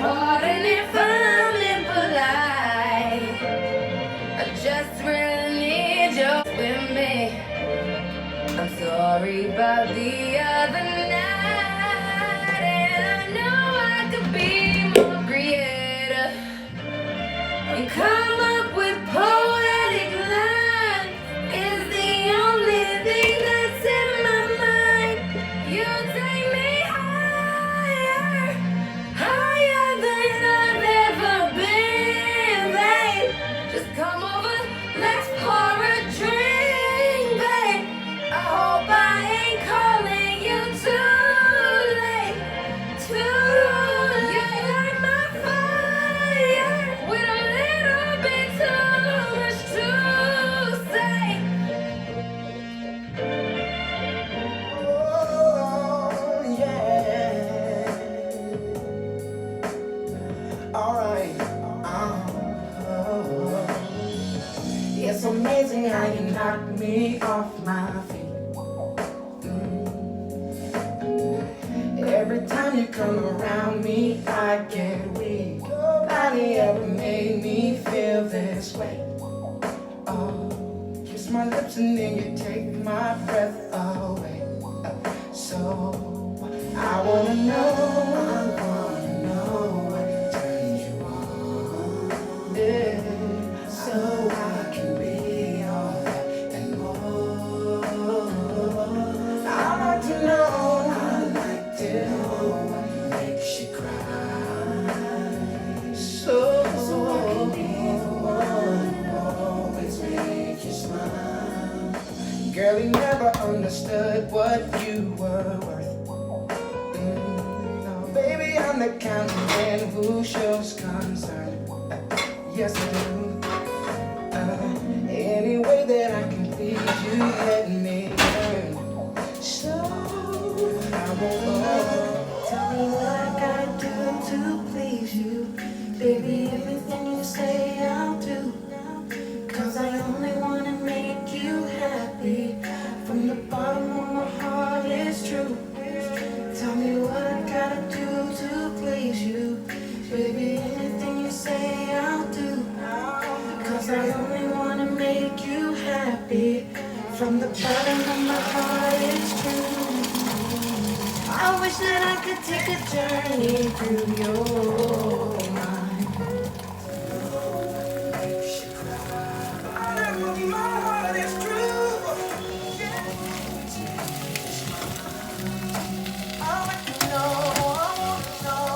Pardon if I'm impolite. I just really need you with me. I'm sorry about the other night, and I know I could be more creative and come up with poetic lines. Is the only thing that's in my mind. You take me higher, higher than I've ever been, babe. Just come over, let's pour a drink, babe. I hope I ain't calling you too late, too late. You light my fire with a little bit too much to say. Oh, yeah. Alright. It's amazing how you knock me off my feet. Every time you come around me, I get weak. Nobody ever made me feel this way. Oh, kiss my lips and then you take my breath away. So I wanna know what turns you on. Yeah, so I can be all that and more. I like to know what makes you cry. So I can be the one who always make you smile. Girl, you never understood what you were worth. No, baby, I'm the kind of man who shows concern. Yes, I do. Any way that I can please you, let me learn. So I won't. Tell me what I gotta do to please you. Baby, everything you say I'll do. 'Cause I only wanna make you happy. From the bottom of my heart, it's true. Tell me what I gotta do to please you. Baby, anything you say I'll do. 'Cause I only wanna make you happy. From the bottom of my heart, it's true. I wish that I could take a journey through your mind. Bottom of my heart is true. I want to know, I want to know.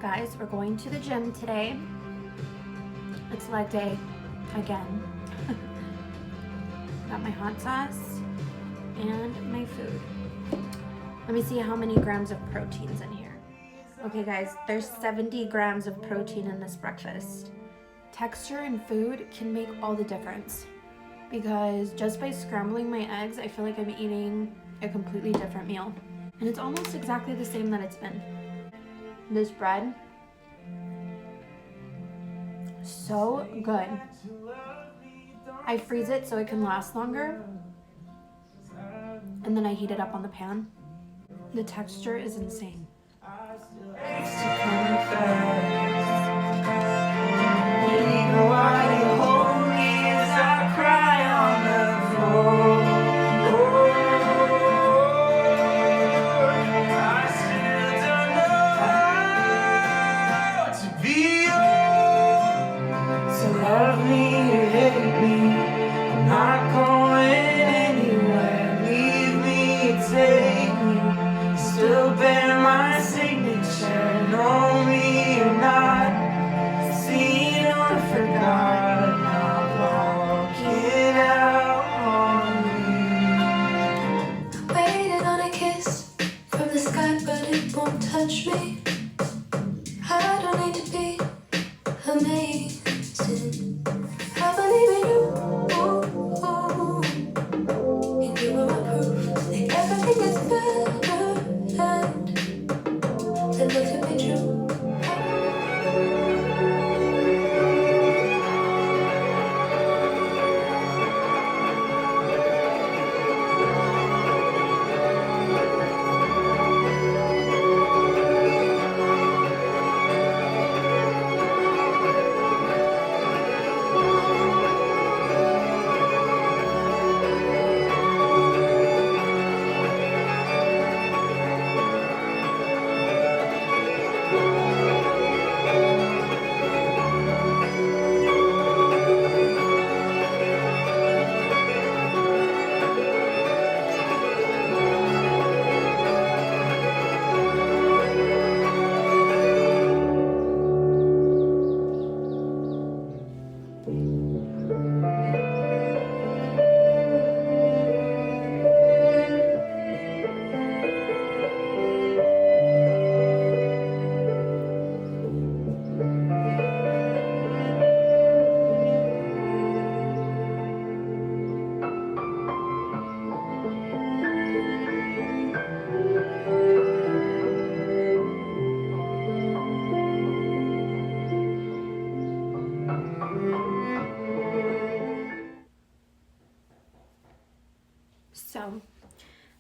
Guys, we're going to the gym today. It's leg day again. Got my hot sauce and my food. Let me see how many grams of protein's in here. Okay guys, there's 70 grams of protein in this breakfast. Texture in food can make all the difference, because just by scrambling my eggs, I feel like I'm eating a completely different meal. And it's almost exactly the same that it's been. This bread, so good. I freeze it so it can last longer, and then I heat it up on the pan. The texture is insane. Still bear my signature, know me or not.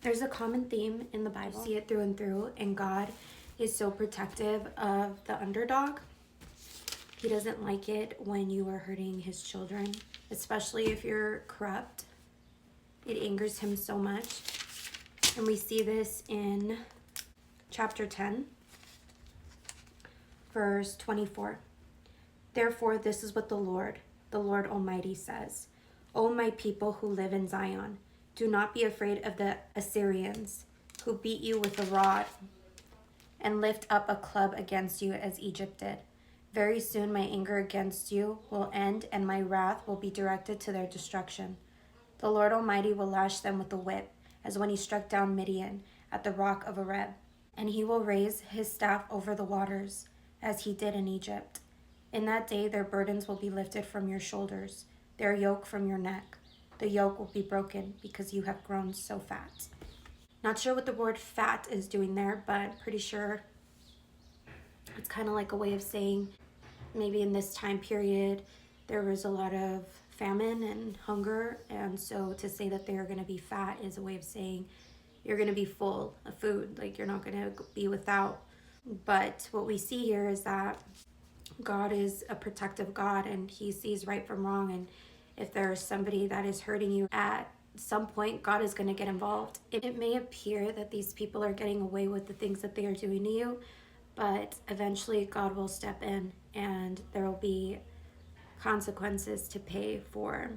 There's a common theme in the Bible. You see it through and through, and God is so protective of the underdog. He doesn't like it when you are hurting his children, especially if you're corrupt. It angers him so much. And we see this in chapter 10, verse 24. Therefore, this is what the Lord Almighty says. O my people who live in Zion, do not be afraid of the Assyrians who beat you with a rod and lift up a club against you as Egypt did. Very soon my anger against you will end and my wrath will be directed to their destruction. The Lord Almighty will lash them with a whip, as when he struck down Midian at the rock of Oreb. And he will raise his staff over the waters, as he did in Egypt. In that day their burdens will be lifted from your shoulders, their yoke from your neck. The yoke will be broken because you have grown so fat. Not sure what the word fat is doing there, but pretty sure it's kind of like a way of saying maybe in this time period there was a lot of famine and hunger, and so to say that they're going to be fat is a way of saying you're going to be full of food, like you're not going to be without. But what we see here is that God is a protective God, and he sees right from wrong, and if there's somebody that is hurting you at some point, God is going to get involved. It may appear that these people are getting away with the things that they are doing to you, but eventually God will step in and there will be consequences to pay for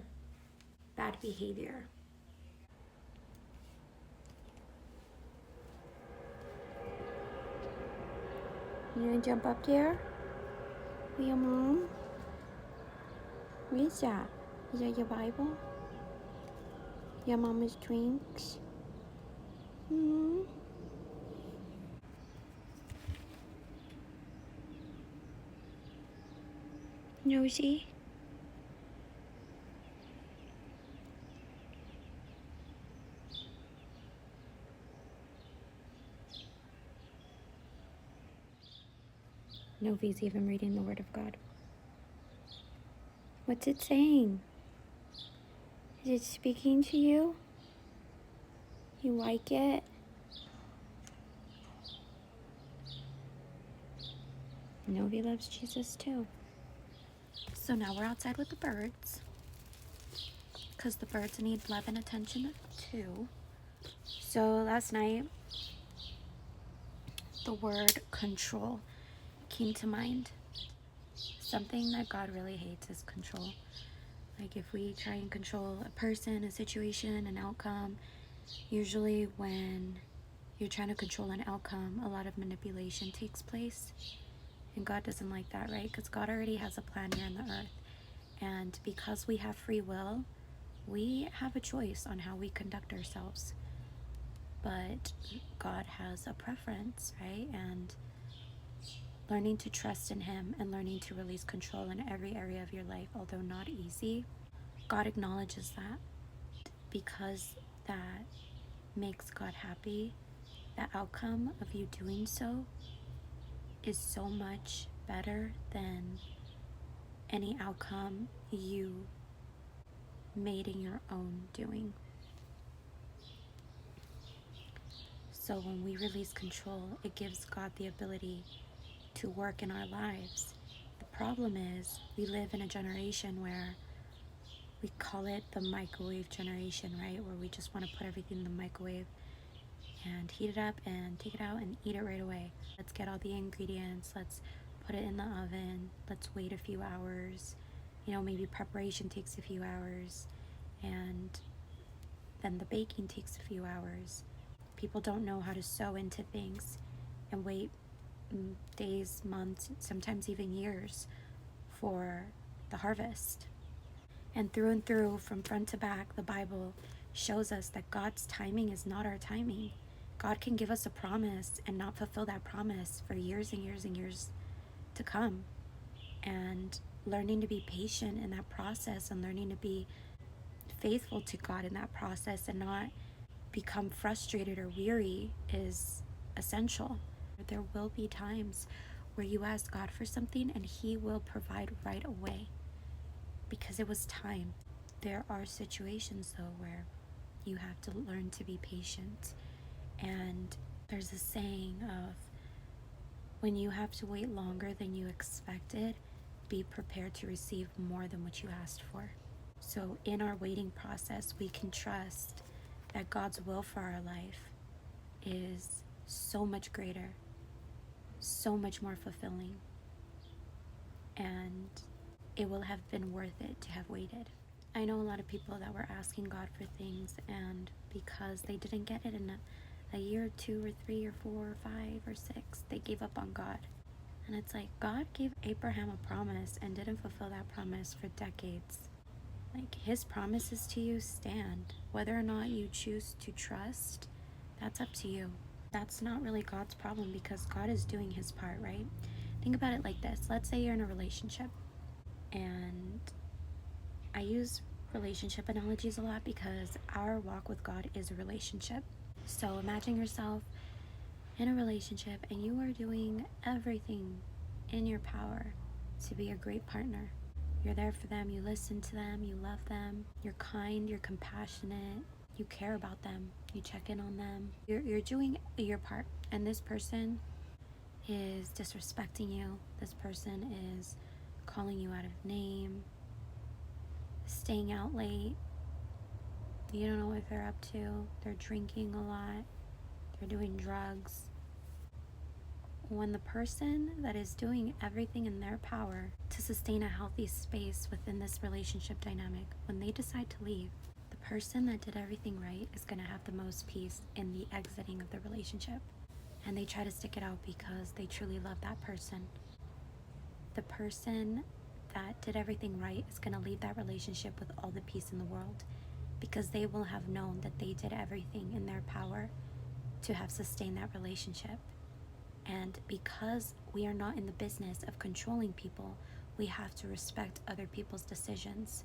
bad behavior. You want to jump up there with your mom? What is that? Is that your Bible? Your mama's drinks? Hmm? Nosy? Novi's even reading the Word of God. What's it saying? Is it speaking to you? You like it? Novi loves Jesus too. So now we're outside with the birds, because the birds need love and attention too. So last night, the word control came to mind. Something that God really hates is control. Like if we try and control a person, a situation, an outcome, usually when you're trying to control an outcome, a lot of manipulation takes place. And God doesn't like that, right? Because God already has a plan here on the earth. And because we have free will, we have a choice on how we conduct ourselves. But God has a preference, right? And learning to trust in him and learning to release control in every area of your life, although not easy, God acknowledges that, because that makes God happy. The outcome of you doing so is so much better than any outcome you made in your own doing. So when we release control, it gives God the ability to work in our lives. The problem is we live in a generation where we call it the microwave generation, right? Where we just want to put everything in the microwave and heat it up and take it out and eat it right away. Let's get all the ingredients, let's put it in the oven, let's wait a few hours. Maybe preparation takes a few hours, and then the baking takes a few hours. People don't know how to sow into things and wait days, months, sometimes even years for the harvest. And through, from front to back, the Bible shows us that God's timing is not our timing. God can give us a promise and not fulfill that promise for years and years and years to come. And learning to be patient in that process and learning to be faithful to God in that process and not become frustrated or weary is essential. There will be times where you ask God for something and he will provide right away because it was time. There are situations though where You have to learn to be patient. And there's a saying of, when you have to wait longer than you expected, be prepared to receive more than what you asked for. So in our waiting process, we can trust that God's will for our life is so much greater, so much more fulfilling, and it will have been worth it to have waited. I know a lot of people that were asking God for things, and because they didn't get it in a year or 2 or 3 or 4 or 5 or 6, they gave up on God. And it's like, God gave Abraham a promise and didn't fulfill that promise for decades. Like, his promises to you stand. Whether or not you choose to trust, that's up to you. That's not really God's problem, because God is doing his part, right? Think about it like this. Let's say you're in a relationship, and I use relationship analogies a lot because our walk with God is a relationship. So imagine yourself in a relationship and you are doing everything in your power to be a great partner. You're there for them, you listen to them, you love them, you're kind, you're compassionate, you care about them, you check in on them. You're doing your part, and this person is disrespecting you. This person is calling you out of name, staying out late. You don't know what they're up to. They're drinking a lot. They're doing drugs. When the person that is doing everything in their power to sustain a healthy space within this relationship dynamic, when they decide to leave, the person that did everything right is going to have the most peace in the exiting of the relationship. And they try to stick it out because they truly love that person. The person that did everything right is going to leave that relationship with all the peace in the world, because they will have known that they did everything in their power to have sustained that relationship. And because we are not in the business of controlling people, we have to respect other people's decisions.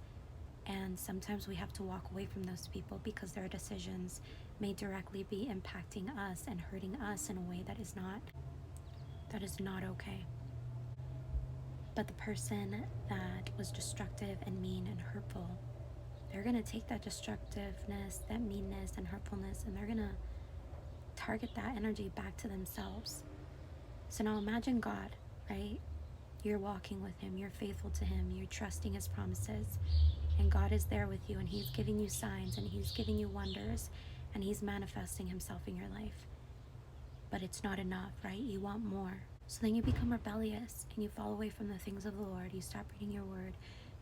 And sometimes we have to walk away from those people because their decisions may directly be impacting us and hurting us in a way that is not okay. But the person that was destructive and mean and hurtful, they're going to take that destructiveness, that meanness and hurtfulness, and they're going to target that energy back to themselves. So now imagine God, right? You're walking with him, you're faithful to him, you're trusting his promises, and God is there with you, and he's giving you signs, and he's giving you wonders, and he's manifesting himself in your life. But it's not enough, right? You want more. So then you become rebellious, and you fall away from the things of the Lord. You stop reading your word,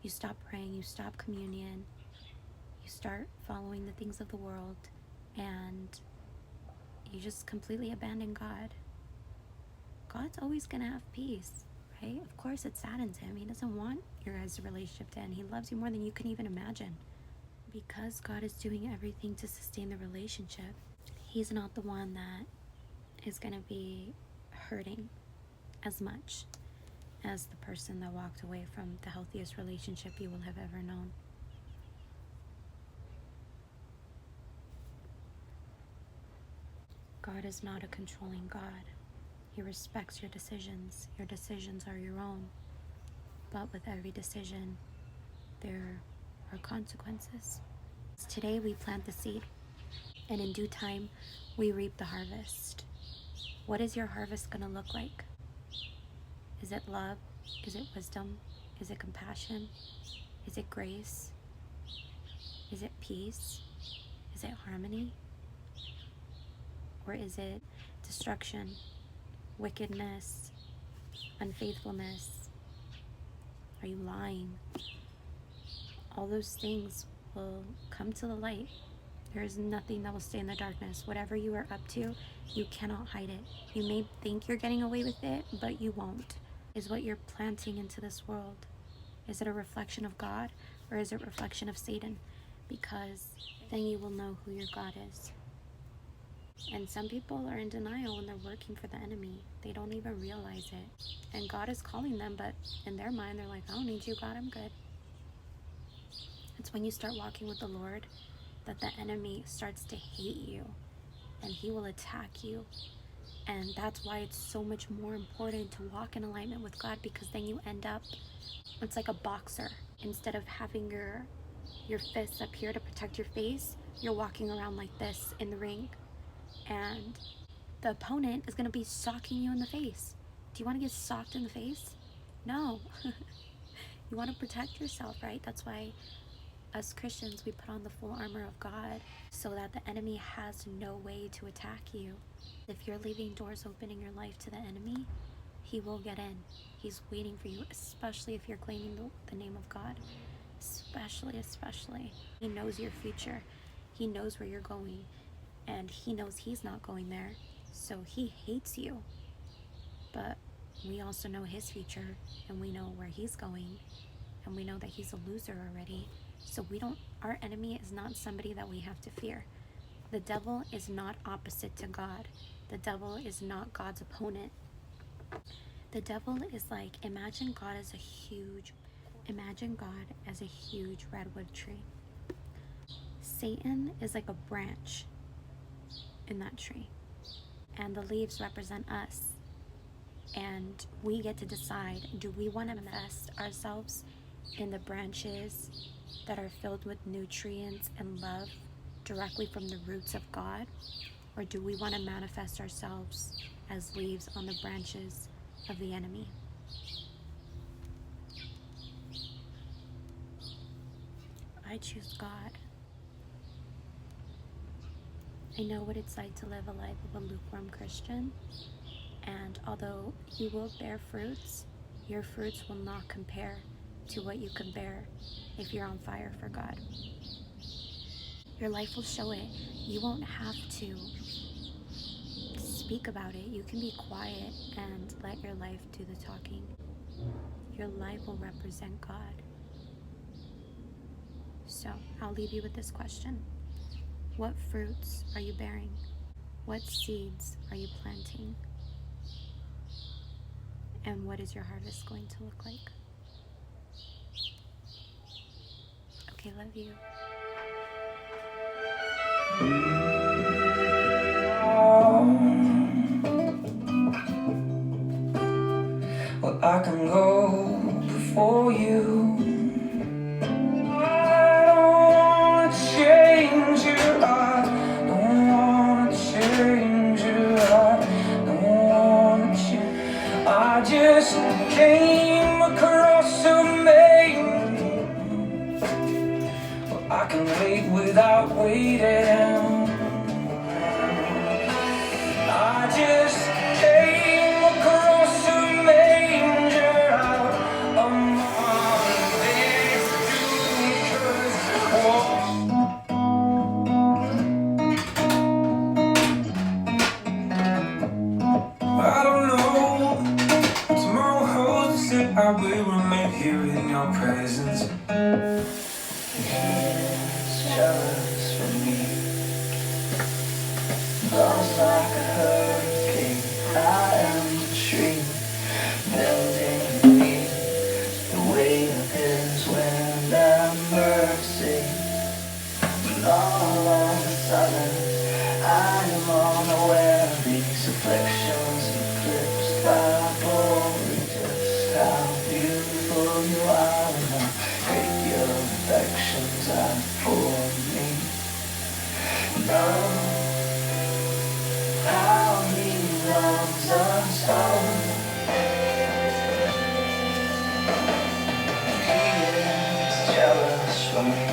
you stop praying, you stop communion, you start following the things of the world, and you just completely abandon God. God's always going to have peace, right? Of course it saddens him. He doesn't want your guys' relationship to end. He loves you more than you can even imagine. Because God is doing everything to sustain the relationship, he's not the one that is going to be hurting as much as the person that walked away from the healthiest relationship you will have ever known. God is not a controlling God. He respects your decisions. Your decisions are your own. But with every decision, there are consequences. Today we plant the seed, and in due time, we reap the harvest. What is your harvest going to look like? Is it love? Is it wisdom? Is it compassion? Is it grace? Is it peace? Is it harmony? Or is it destruction, wickedness, unfaithfulness? Are you lying? All those things will come to the light. There is nothing that will stay in the darkness. Whatever you are up to, you cannot hide it. You may think you're getting away with it, but you won't. Is what you're planting into this world, is it a reflection of God, or is it a reflection of Satan? Because then you will know who your God is. And some people are in denial when they're working for the enemy. They don't even realize it. And God is calling them, but in their mind, they're like, I don't need you, God, I'm good. It's when you start walking with the Lord that the enemy starts to hate you, and he will attack you. And that's why it's so much more important to walk in alignment with God, because then you end up, it's like a boxer. Instead of having your fists up here to protect your face, you're walking around like this in the ring, and the opponent is going to be socking you in the face. Do you want to get socked in the face? No. You want to protect yourself, right? That's why as Christians, we put on the full armor of God so that the enemy has no way to attack you. If you're leaving doors open in your life to the enemy, he will get in. He's waiting for you, especially if you're claiming the name of God. Especially. He knows your future. He knows where you're going. And he knows he's not going there. So he hates you. But we also know his future, and we know where he's going, and we know that he's a loser already. So our enemy is not somebody that we have to fear. The devil is not opposite to God. The devil is not God's opponent. The devil is like, imagine God as a huge redwood tree. Satan is like a branch in that tree. And the leaves represent us. And we get to decide, do we want to manifest ourselves in the branches that are filled with nutrients and love directly from the roots of God? Or do we want to manifest ourselves as leaves on the branches of the enemy? I choose God. I know what it's like to live a life of a lukewarm Christian. And although you will bear fruits, your fruits will not compare to what you can bear if you're on fire for God. Your life will show it. You won't have to speak about it. You can be quiet and let your life do the talking. Your life will represent God. So I'll leave you with this question. What fruits are you bearing? What seeds are you planting? And what is your harvest going to look like? Okay, love you. Well, I can go before you. I don't wanna change you. I don't wanna change you. I don't wanna change. I just came across a maze. Well, I can wait without waiting. I just came across a manger out among these dudes. I don't know what tomorrow holds, except I will remain here in your presence. He's jealous for me. Lost like a hurricane, I am the tree, bending me, the weight of his wind and mercy. When all of a sudden, I am unaware of these afflictions eclipsed by glory. Just how beautiful you are, and how great your affections are for me. No. How he loves us all. He is jealous for me.